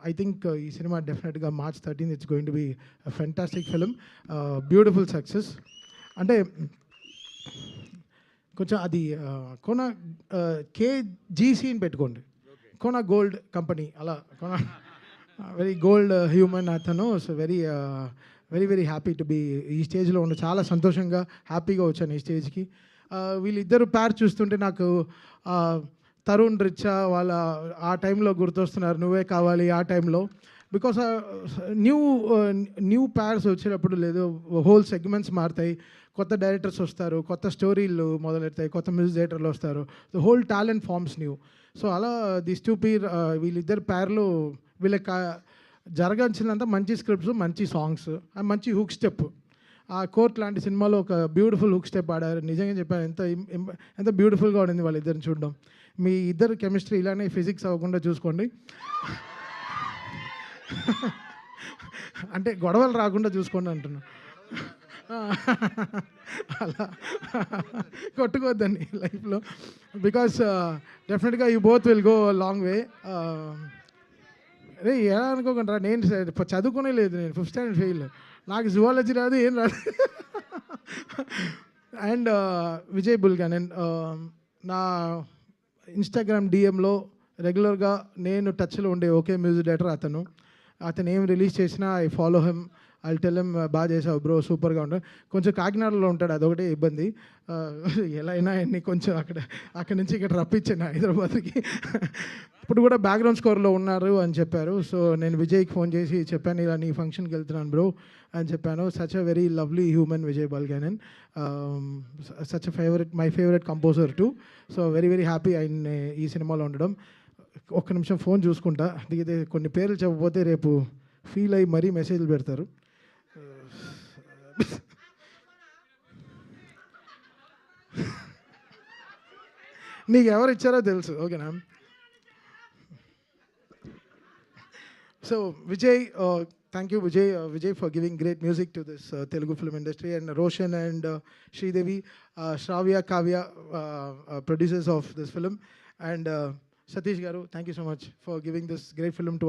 I think ఈ cinema డెఫినెట్గా March 13 it's going to be fantastic film, beautiful success. అంటే కొంచెం అది కోనా KGC అని పెట్టుకోండి, కోనా గోల్డ్ కంపెనీ, అలా కోనా వెరీ గోల్డ్ హ్యూమన్ అతను. So very very very happy to be ఈ స్టేజ్లో ఉండి, చాలా సంతోషంగా హ్యాపీగా వచ్చాను ఈ స్టేజ్కి. వీళ్ళిద్దరు పేర్ చూస్తుంటే నాకు తరుణ్ రిచా వాళ్ళ ఆ టైంలో గుర్తొస్తున్నారు, నువ్వే కావాలి ఆ టైంలో. బికాస్ న్యూ ప్యార్స్ వచ్చేటప్పుడు లేదు, హోల్ సెగ్మెంట్స్ మారుతాయి, కొత్త డైరెక్టర్స్ వస్తారు, కొత్త స్టోరీలు మొదలెడతాయి, కొత్త మ్యూజిక్ డైరెక్టర్లు వస్తారు, the whole talent farms new. So అలా దిస్ టూ పీర్ వీళ్ళిద్దరు ప్యార్లు వీళ్ళకి జరగాల్సినంత మంచి స్క్రిప్ట్స్, మంచి సాంగ్స్, మంచి హుక్ స్టెప్. ఆ కోర్ట్ లాంటి సినిమాలో ఒక బ్యూటిఫుల్ హుక్ స్టెప్ ఆడారు. నిజంగా చెప్పాను, ఎంత బ్యూటిఫుల్గా ఉండింది వాళ్ళిద్దరిని చూడడం. మీ ఇద్దరు కెమిస్ట్రీ ఇలానే ఫిజిక్స్ అవ్వకుండా చూసుకోండి, అంటే గొడవలు రాకుండా చూసుకోండి అంటున్నా. అలా కొట్టుకోవద్దండి లైఫ్లో, బికాస్ డెఫినెట్గా you both will go long way. అరే ఎలా అనుకోకుండా, నేను చదువుకునే లేదు, నేను 5th స్టాండర్డ్ ఫెయిల్, నాకు జువాలజీ రాదు, ఏం రాదు. అండ్ విజయ్ బుల్గానన్ నా ఇన్స్టాగ్రామ్ డిఎంలో రెగ్యులర్గా నేను టచ్లో ఉండే ఒకే మ్యూజిక్ డైరెక్టర్ అతను ఏం రిలీజ్ చేసినా I follow him, I tell him బాగా చేసావు బ్రో, సూపర్గా ఉంటాడు. కొంచెం కాకినాడలో ఉంటాడు, అదొకటే ఇబ్బంది. ఎలా అయినా అన్ని కొంచెం అక్కడి నుంచి ఇక్కడ రప్పించాను హైదరాబాద్కి. ఇప్పుడు కూడా బ్యాక్గ్రౌండ్ స్కోర్లో ఉన్నారు అని చెప్పారు. సో నేను విజయ్కి ఫోన్ చేసి చెప్పాను, ఇలా నీ ఫంక్షన్కి వెళ్తున్నాను బ్రో అని చెప్పాను. Such a very lovely human Vijai Bulganin, such a my favourite composer too. So very very happy ఆయన ఈ సినిమాలో ఉండడం. ఒక్క నిమిషం ఫోన్ చూసుకుంటా, దిగితే కొన్ని పేర్లు చెప్పకపోతే రేపు ఫీల్ అయ్యి మరీ మెసేజ్లు పెడతారు. నీకు ఎవరు ఇచ్చారో తెలుసు, ఓకేనా? So Vijay, thank you Vijay for giving great music to this Telugu film industry, and Roshan and Sridevi, Shravya, Kavya, producers of this film, and Satish Garu, thank you so much for giving this great film to